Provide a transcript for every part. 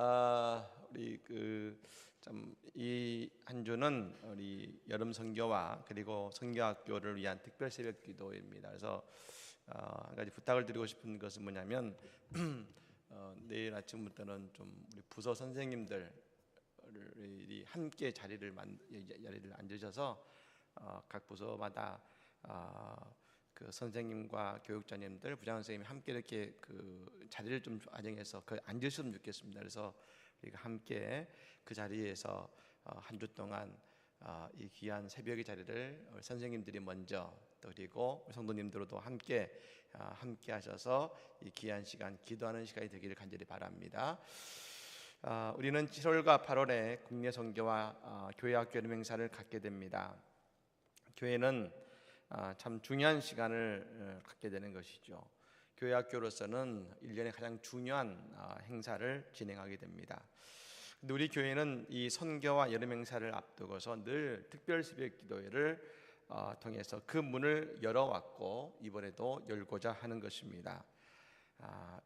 우리 참 이 한 주는 우리 여름 선교와 그리고 선교학교를 위한 특별 새벽 기도입니다. 그래서 한 가지 부탁을 드리고 싶은 것은 뭐냐면 내일 아침부터는 좀 우리 부서 선생님들이 함께 자리를 앉으셔서 각 부서마다 그 선생님과 교육자님들, 부장 선생님이 함께 이렇게 그 자리를 좀 안정해서 앉으셨으면 좋겠습니다. 그래서 우리가 함께 그 자리에서 한 주 동안 이 귀한 새벽의 자리를 선생님들이 먼저, 또 그리고 성도님들도 함께 하셔서 이 귀한 시간, 기도하는 시간이 되기를 간절히 바랍니다. 우리는 7월과 8월에 국내 선교와 교회학교 여름 행사를 갖게 됩니다. 교회는 참 중요한 시간을 갖게 되는 것이죠. 교회학교로서는 1년에 가장 중요한 행사를 진행하게 됩니다. 근데 우리 교회는 이 선교와 여름 행사를 앞두고서 늘 특별 새벽 기도회를 통해서 그 문을 열어왔고 이번에도 열고자 하는 것입니다.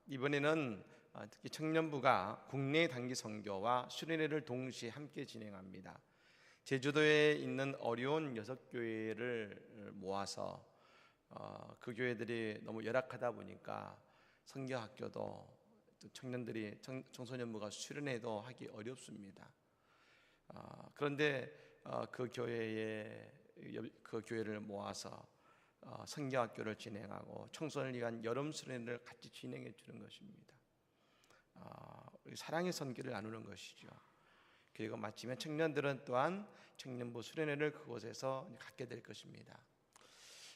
이번에는 특히 청년부가 국내 단기 선교와 수련회를 동시에 함께 진행합니다. 제주도에 있는 어려운 6교회를 모아서 그 교회들이 너무 열악하다 보니까 선교학교도 청년들이 청소년부가 수련회도 하기 어렵습니다. 그런데 그 교회를 모아서 선교학교를 진행하고 청소년을 위한 여름 수련회를 같이 진행해 주는 것입니다. 사랑의 선교를 나누는 것이죠. 그리고 마치면 청년들은 또한 청년부 수련회를 그곳에서 갖게 될 것입니다.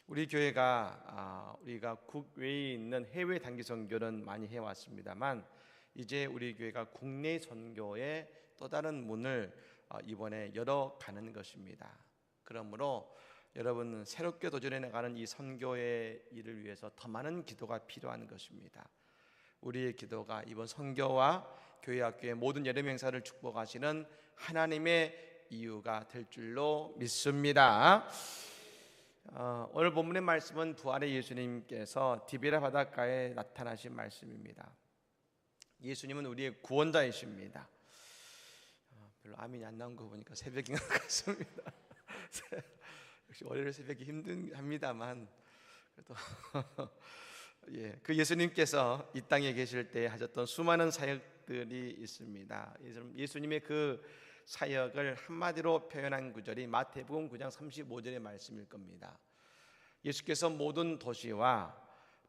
우리 교회가 우리가 국외에 있는 해외 단기 선교는 많이 해왔습니다만 이제 우리 교회가 국내 선교의 또 다른 문을 이번에 열어가는 것입니다. 그러므로 여러분 새롭게 도전해 나가는 이 선교의 일을 위해서 더 많은 기도가 필요한 것입니다. 우리의 기도가 이번 선교와 교회학교의 모든 여름 행사를 축복하시는 하나님의 이유가 될 줄로 믿습니다. 오늘 본문의 말씀은 부활의 예수님께서 디베라 바닷가에 나타나신 말씀입니다. 예수님은 우리의 구원자이십니다. 별로 아멘이 안 나온 거 보니까 새벽인 것 같습니다. 역시 월요일 새벽이 힘듭니다만 그래도 그 예수님께서 이 땅에 계실 때 하셨던 수많은 사역들이 있습니다. 예수님의 그 사역을 한마디로 표현한 구절이 마태복음 9장 35절의 말씀일 겁니다. 예수께서 모든 도시와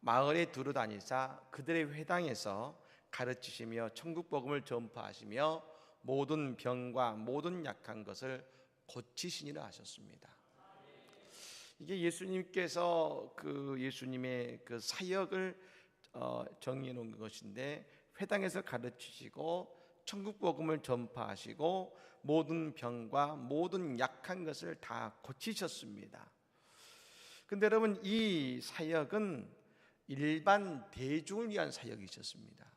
마을에 두루 다니사 그들의 회당에서 가르치시며 천국 복음을 전파하시며 모든 병과 모든 약한 것을 고치시니라 하셨습니다. 이게 예수님께서 예수님의 그 사역을 정의해 놓은 것인데, 회당에서 가르치시고 천국 복음을 전파하시고 모든 병과 모든 약한 것을 다 고치셨습니다. 근데 여러분, 이 사역은 일반 대중을 위한 사역이셨습니다.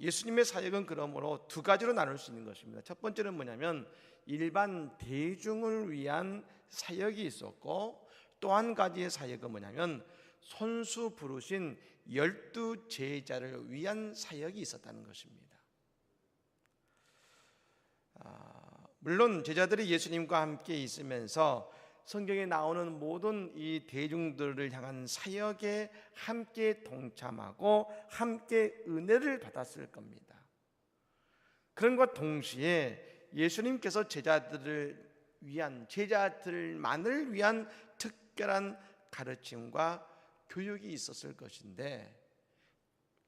예수님의 사역은 그러므로 두 가지로 나눌 수 있는 것입니다. 첫 번째는 뭐냐면 일반 대중을 위한 사역이 있었고, 또 한 가지의 사역은 뭐냐면 손수 부르신 12 제자를 위한 사역이 있었다는 것입니다. 물론 제자들이 예수님과 함께 있으면서 성경에 나오는 모든 이 대중들을 향한 사역에 함께 동참하고 함께 은혜를 받았을 겁니다. 그런과 동시에 예수님께서 제자들만을 위한 특별한 가르침과 교육이 있었을 것인데,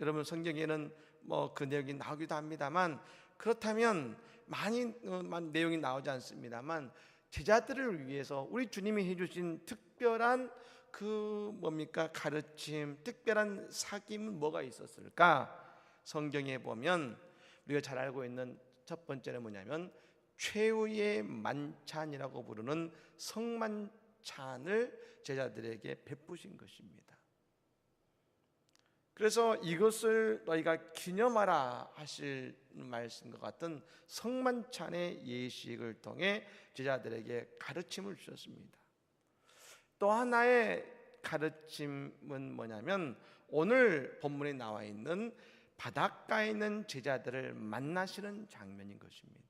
여러분 성경에는 그 내용이 나오기도 합니다만, 그렇다면 많은 내용이 나오지 않습니다만 제자들을 위해서 우리 주님이 해주신 특별한 가르침, 특별한 사귐은 뭐가 있었을까? 성경에 보면 우리가 잘 알고 있는 첫 번째는 뭐냐면 최후의 만찬이라고 부르는 성만찬을 제자들에게 베푸신 것입니다. 그래서 이것을 너희가 기념하라 하실 말씀과 같은 성만찬의 예식을 통해 제자들에게 가르침을 주셨습니다. 또 하나의 가르침은 뭐냐면 오늘 본문에 나와 있는 바닷가에 있는 제자들을 만나시는 장면인 것입니다.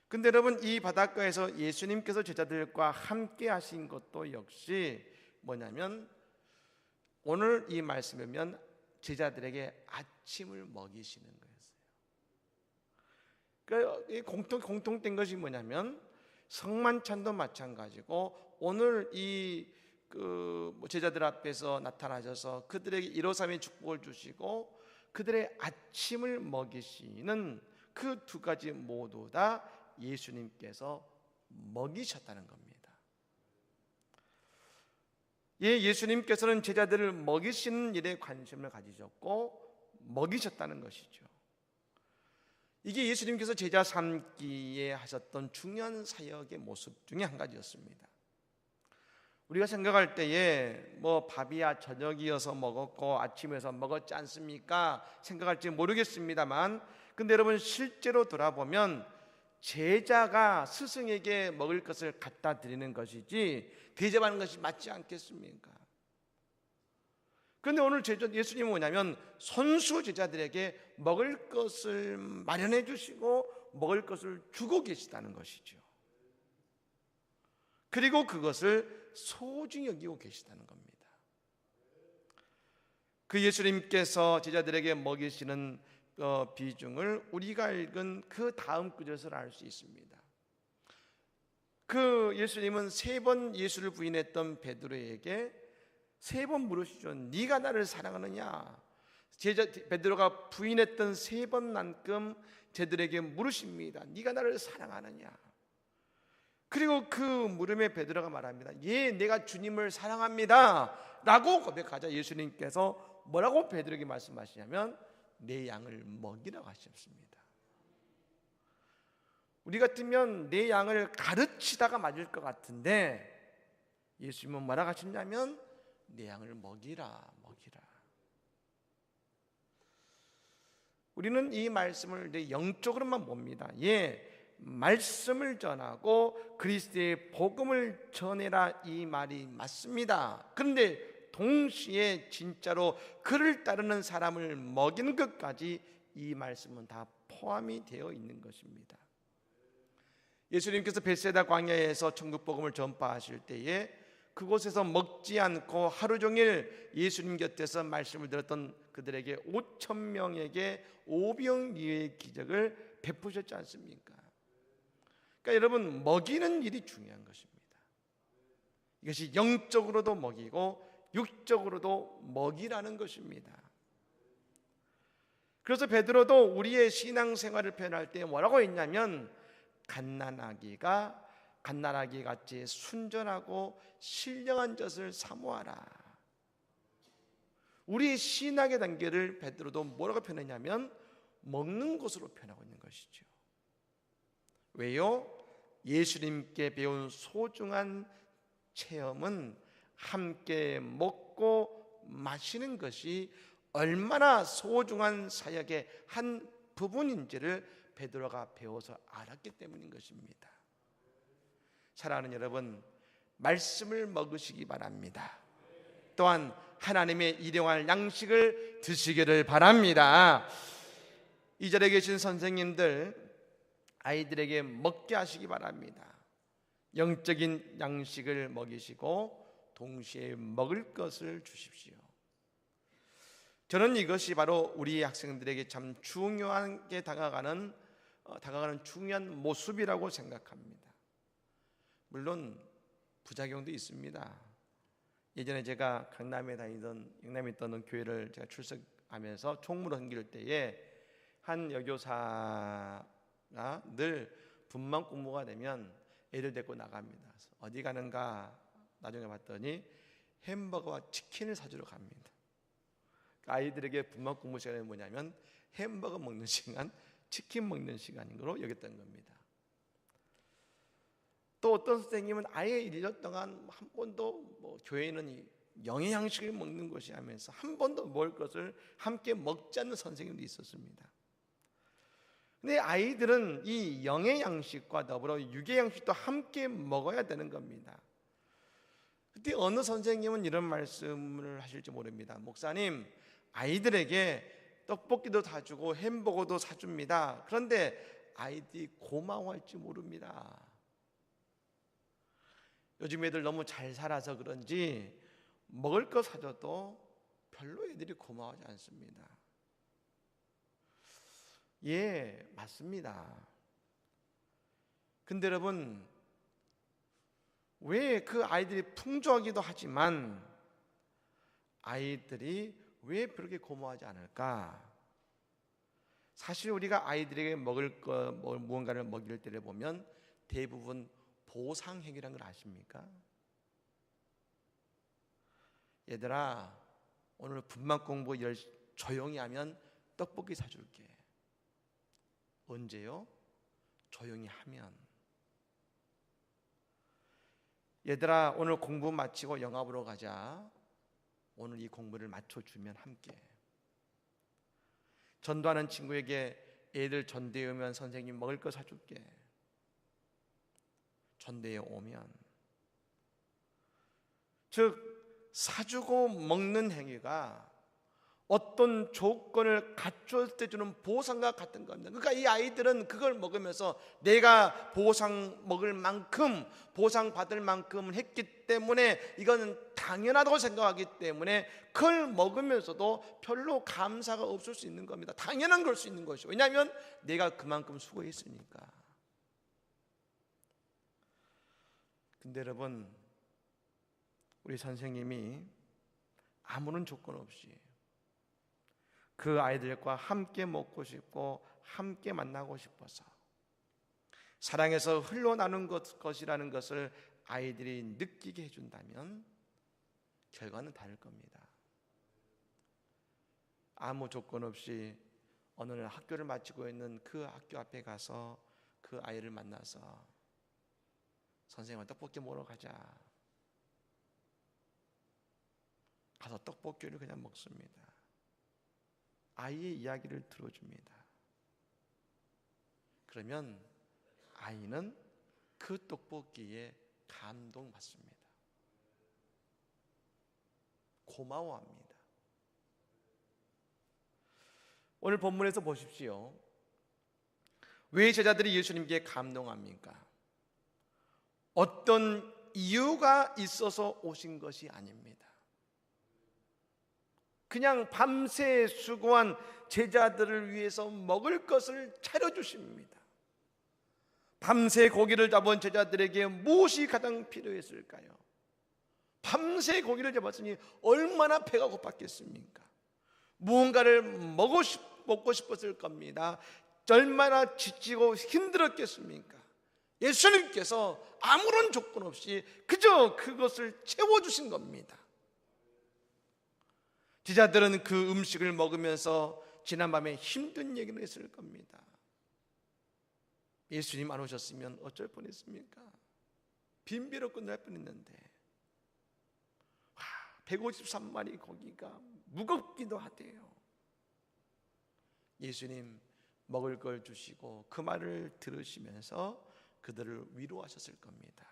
근데 여러분, 이 바닷가에서 예수님께서 제자들과 함께 하신 것도 역시 뭐냐면, 오늘 이 말씀을 보면 제자들에게 아침을 먹이시는 거였어요. 그러니까 이 공통된 것이 뭐냐면, 성만찬도 마찬가지고, 오늘 이 제자들 앞에서 나타나셔서 그들에게 153의 축복을 주시고 그들의 아침을 먹이시는 그 두 가지 모두 다 예수님께서 먹이셨다는 겁니다. 예수님께서는 제자들을 먹이시는 일에 관심을 가지셨고 먹이셨다는 것이죠. 이게 예수님께서 제자 삼기에 하셨던 중요한 사역의 모습 중에 한 가지였습니다. 우리가 생각할 때에 뭐 밥이야 저녁이어서 먹었고 아침에서 먹었지 않습니까? 생각할지 모르겠습니다만, 근데 여러분, 실제로 돌아보면 제자가 스승에게 먹을 것을 갖다 드리는 것이지 대접하는 것이 맞지 않겠습니까? 그런데 오늘 예수님은 뭐냐면 손수 제자들에게 먹을 것을 마련해 주시고 먹을 것을 주고 계시다는 것이죠. 그리고 그것을 소중히 여기고 계시다는 겁니다. 그 예수님께서 제자들에게 먹이시는 비중을 우리가 읽은 그 다음 구절에서 알 수 있습니다. 그 예수님은 3번 예수를 부인했던 베드로에게 3번 물으시죠. 네가 나를 사랑하느냐? 베드로가 부인했던 3번만큼 제들에게 물으십니다. 네가 나를 사랑하느냐? 그리고 그 물음에 베드로가 말합니다. 예, 내가 주님을 사랑합니다 라고 고백하자 예수님께서 뭐라고 베드로에게 말씀하시냐면 내 양을 먹이라고 하셨습니다. 우리 같으면 내 양을 가르치다가 맞을 것 같은데 예수님은 뭐라고 하셨냐면 내 양을 먹이라. 우리는 이 말씀을 내 영적으로만 봅니다. 말씀을 전하고 그리스도의 복음을 전해라, 이 말이 맞습니다. 그런데 동시에 진짜로 그를 따르는 사람을 먹이는 것까지 이 말씀은 다 포함이 되어 있는 것입니다. 예수님께서 벳세다 광야에서 천국 복음을 전파하실 때에 그곳에서 먹지 않고 하루 종일 예수님 곁에서 말씀을 들었던 그들에게 5,000명에게 오병이어의 기적을 베푸셨지 않습니까? 그러니까 여러분, 먹이는 일이 중요한 것입니다. 이것이 영적으로도 먹이고 육적으로도 먹이라는 것입니다. 그래서 베드로도 우리의 신앙생활을 표현할 때 뭐라고 했냐면 갓난아기 같이 순전하고 신령한 젖을 사모하라. 우리의 신학의 단계를 베드로도 뭐라고 표현했냐면 먹는 것으로 표현하고 있는 것이죠. 왜요? 예수님께 배운 소중한 체험은 함께 먹고 마시는 것이 얼마나 소중한 사역의 한 부분인지를 베드로가 배워서 알았기 때문인 것입니다. 사랑하는 여러분, 말씀을 먹으시기 바랍니다. 또한 하나님의 일용할 양식을 드시기를 바랍니다. 이 자리에 계신 선생님들, 아이들에게 먹게 하시기 바랍니다. 영적인 양식을 먹이시고 동시에 먹을 것을 주십시오. 저는 이것이 바로 우리 학생들에게 참 중요하게 다가가는 중요한 모습이라고 생각합니다. 물론 부작용도 있습니다. 예전에 제가 영남에 있던 교회를 제가 출석하면서 총무로 섬길 때에 한 여교사가 늘 분만 공부가 되면 애를 데리고 나갑니다. 어디 가는가 나중에 봤더니 햄버거와 치킨을 사주러 갑니다. 아이들에게 분만 공부 시간이 뭐냐면 햄버거 먹는 시간, 치킨 먹는 시간인 걸로 여겼던 겁니다. 또 어떤 선생님은 아예 1년 동안 한 번도 교회는 영의 양식을 먹는 것이 하면서 한 번도 먹을 것을 함께 먹지 않는 선생님도 있었습니다. 근데 아이들은 이 영의 양식과 더불어 육의 양식도 함께 먹어야 되는 겁니다. 그때 어느 선생님은 이런 말씀을 하실지 모릅니다. 목사님, 아이들에게 떡볶이도 사주고 햄버거도 사줍니다. 그런데 아이들이 고마워할지 모릅니다. 요즘 애들 너무 잘 살아서 그런지 먹을 거 사줘도 별로 애들이 고마워하지 않습니다. 예, 맞습니다. 근데 여러분, 왜 그 아이들이 풍족하기도 하지만 아이들이 왜 그렇게 고마워하지 않을까? 사실 우리가 아이들에게 먹을 거, 무언가를 먹일 때를 보면 대부분 보상행위라는 걸 아십니까? 얘들아, 오늘 분만 공부 조용히 하면 떡볶이 사줄게. 언제요? 조용히 하면. 얘들아, 오늘 공부 마치고 영화 보러 가자. 오늘 이 공부를 맞춰주면 함께. 전도하는 친구에게 애들 전도해 오면 선생님 먹을 거 사줄게. 전도해 오면. 즉 사주고 먹는 행위가 어떤 조건을 갖췄을 때 주는 보상과 같은 겁니다. 그러니까 이 아이들은 그걸 먹으면서 내가 보상 먹을 만큼, 보상 받을 만큼 했기 때문에 이건 당연하다고 생각하기 때문에 그걸 먹으면서도 별로 감사가 없을 수 있는 겁니다. 당연한 걸 수 있는 것이죠. 왜냐하면 내가 그만큼 수고했으니까. 근데 여러분, 우리 선생님이 아무런 조건 없이 그 아이들과 함께 먹고 싶고 함께 만나고 싶어서 사랑에서 흘러나는 것이라는 것을 아이들이 느끼게 해준다면 결과는 다를 겁니다. 아무 조건 없이 어느 날 학교를 마치고 있는 그 학교 앞에 가서 그 아이를 만나서 선생님아 떡볶이 먹으러 가자. 가서 떡볶이를 그냥 먹습니다. 아이의 이야기를 들어줍니다. 그러면 아이는 그 떡볶이에 감동받습니다. 고마워합니다. 오늘 본문에서 보십시오. 왜 제자들이 예수님께 감동합니까? 어떤 이유가 있어서 오신 것이 아닙니다. 그냥 밤새 수고한 제자들을 위해서 먹을 것을 차려주십니다. 밤새 고기를 잡은 제자들에게 무엇이 가장 필요했을까요? 밤새 고기를 잡았으니 얼마나 배가 고팠겠습니까? 무언가를 먹고 싶었을 겁니다. 얼마나 지치고 힘들었겠습니까? 예수님께서 아무런 조건 없이 그저 그것을 채워주신 겁니다. 제자들은 그 음식을 먹으면서 지난밤에 힘든 얘기를 했을 겁니다. 예수님 안 오셨으면 어쩔 뻔했습니까? 빈비로 끝날 뻔했는데 153마리 고기가 무겁기도 하대요. 예수님 먹을 걸 주시고 그 말을 들으시면서 그들을 위로하셨을 겁니다.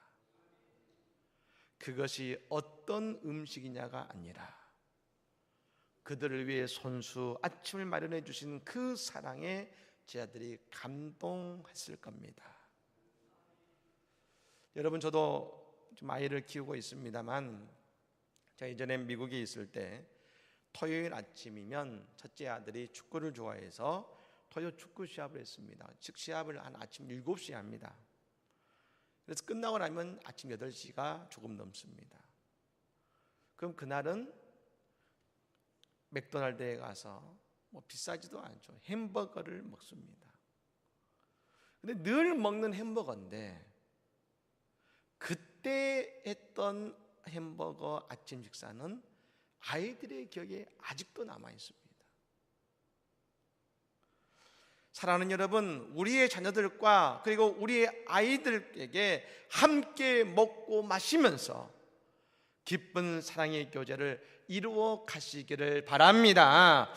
그것이 어떤 음식이냐가 아니라 그들을 위해 손수 아침을 마련해 주신 그 사랑에 제자들이 감동했을 겁니다. 여러분, 저도 좀 아이를 키우고 있습니다만 제가 이전에 미국에 있을 때 토요일 아침이면 첫째 아들이 축구를 좋아해서 토요 축구 시합을 했습니다. 즉 시합을 한 아침 7시에 합니다. 그래서 끝나고 나면 아침 8시가 조금 넘습니다. 그럼 그날은 맥도날드에 가서 비싸지도 않죠. 햄버거를 먹습니다. 근데 늘 먹는 햄버거인데 그때 했던 햄버거 아침 식사는 아이들의 기억에 아직도 남아 있습니다. 사랑하는 여러분, 우리의 자녀들과 그리고 우리의 아이들에게 함께 먹고 마시면서 기쁜 사랑의 교제를 이루어 가시기를 바랍니다.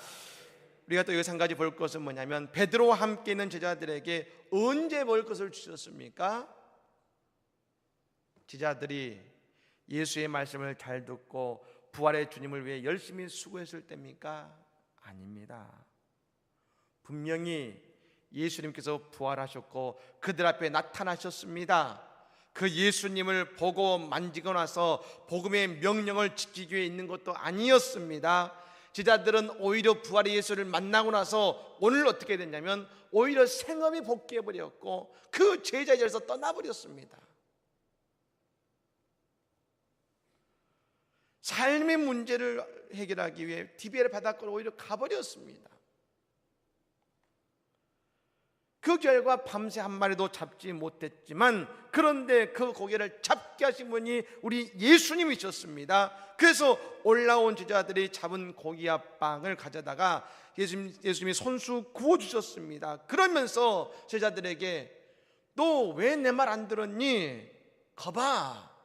우리가 또 여기서 한 가지 볼 것은 뭐냐면 베드로와 함께 있는 제자들에게 언제 먹을 것을 주셨습니까? 제자들이 예수의 말씀을 잘 듣고 부활의 주님을 위해 열심히 수고했을 때입니까? 아닙니다. 분명히 예수님께서 부활하셨고 그들 앞에 나타나셨습니다. 그 예수님을 보고 만지고 나서 복음의 명령을 지키기 위해 있는 것도 아니었습니다. 제자들은 오히려 부활의 예수를 만나고 나서 오늘 어떻게 됐냐면 오히려 생업이 복귀해버렸고 그 제자 자리에서 떠나버렸습니다. 삶의 문제를 해결하기 위해 디베르 바닷가로 오히려 가버렸습니다. 그 결과 밤새 한 마리도 잡지 못했지만 그런데 그 고개를 잡게 하신 분이 우리 예수님이셨습니다. 그래서 올라온 제자들이 잡은 고기와 빵을 가져다가 예수님이 손수 구워주셨습니다. 그러면서 제자들에게 너 왜 내 말 안 들었니? 거봐,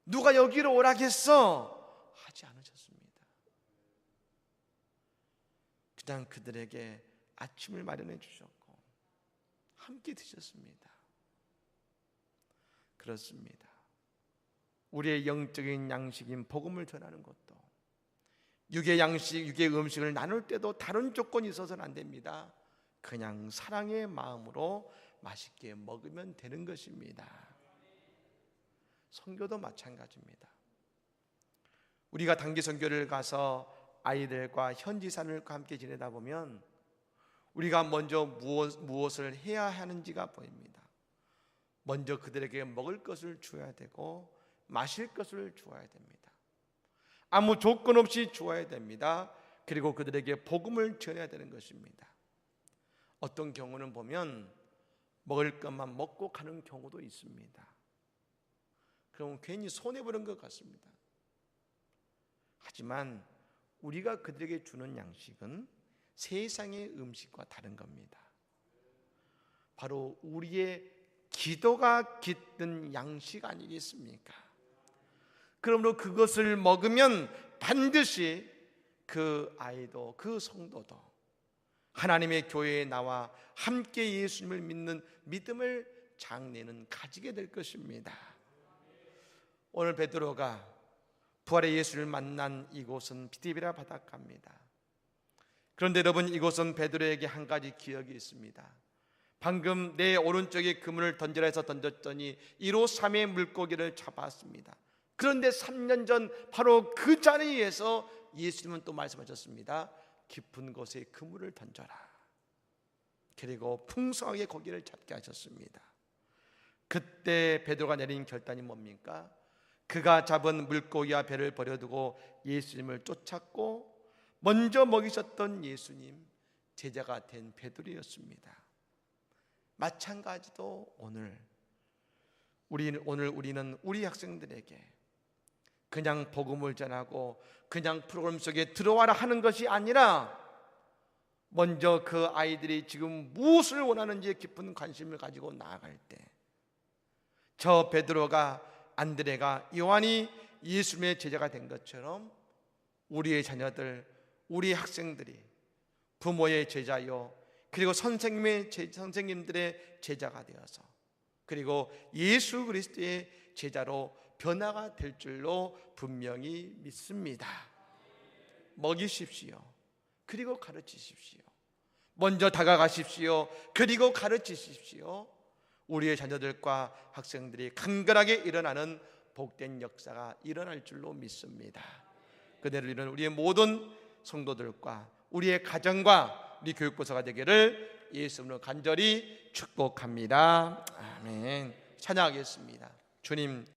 누가 여기로 오라겠어? 하지 않으셨습니다. 그냥 그들에게 아침을 마련해 주셨고 함께 드셨습니다. 그렇습니다. 우리의 영적인 양식인 복음을 전하는 것도 육의 양식, 육의 음식을 나눌 때도 다른 조건이 있어서는 안 됩니다. 그냥 사랑의 마음으로 맛있게 먹으면 되는 것입니다. 선교도 마찬가지입니다. 우리가 단기 선교를 가서 아이들과 현지 사람들과 함께 지내다 보면 우리가 먼저 무엇을 해야 하는지가 보입니다. 먼저 그들에게 먹을 것을 주어야 되고 마실 것을 주어야 됩니다. 아무 조건 없이 주어야 됩니다. 그리고 그들에게 복음을 전해야 되는 것입니다. 어떤 경우는 보면 먹을 것만 먹고 가는 경우도 있습니다. 그럼 괜히 손해보는 것 같습니다. 하지만 우리가 그들에게 주는 양식은 세상의 음식과 다른 겁니다. 바로 우리의 기도가 깃든 양식 아니겠습니까? 그러므로 그것을 먹으면 반드시 그 아이도 그 성도도 하나님의 교회에 나와 함께 예수님을 믿는 믿음을 장래는 가지게 될 것입니다. 오늘 베드로가 부활의 예수를 만난 이곳은 디베라 바닷가입니다. 그런데 여러분, 이곳은 베드로에게 한 가지 기억이 있습니다. 방금 내 오른쪽에 그물을 던지라 해서 던졌더니 1호 3의 물고기를 잡았습니다. 그런데 3년 전 바로 그 자리에서 예수님은 또 말씀하셨습니다. 깊은 곳에 그물을 던져라. 그리고 풍성하게 고기를 잡게 하셨습니다. 그때 베드로가 내린 결단이 뭡니까? 그가 잡은 물고기와 배를 버려두고 예수님을 쫓았고 먼저 먹이셨던 예수님, 제자가 된 베드로였습니다. 마찬가지도 오늘 우리는 우리 학생들에게 그냥 복음을 전하고 그냥 프로그램 속에 들어와라 하는 것이 아니라 먼저 그 아이들이 지금 무엇을 원하는지에 깊은 관심을 가지고 나아갈 때 저 베드로가, 안드레가, 요한이 예수님의 제자가 된 것처럼 우리의 자녀들, 우리 학생들이 부모의 제자요, 그리고 선생님들의 제자가 되어서 그리고 예수 그리스도의 제자로 변화가 될 줄로 분명히 믿습니다. 먹이십시오. 그리고 가르치십시오. 먼저 다가가십시오. 그리고 가르치십시오. 우리의 자녀들과 학생들이 간결하게 일어나는 복된 역사가 일어날 줄로 믿습니다. 그대로 이루는 우리의 모든 성도들과 우리의 가정과 우리 교육부서가 되기를 예수님으로 간절히 축복합니다. 아멘. 찬양하겠습니다. 주님.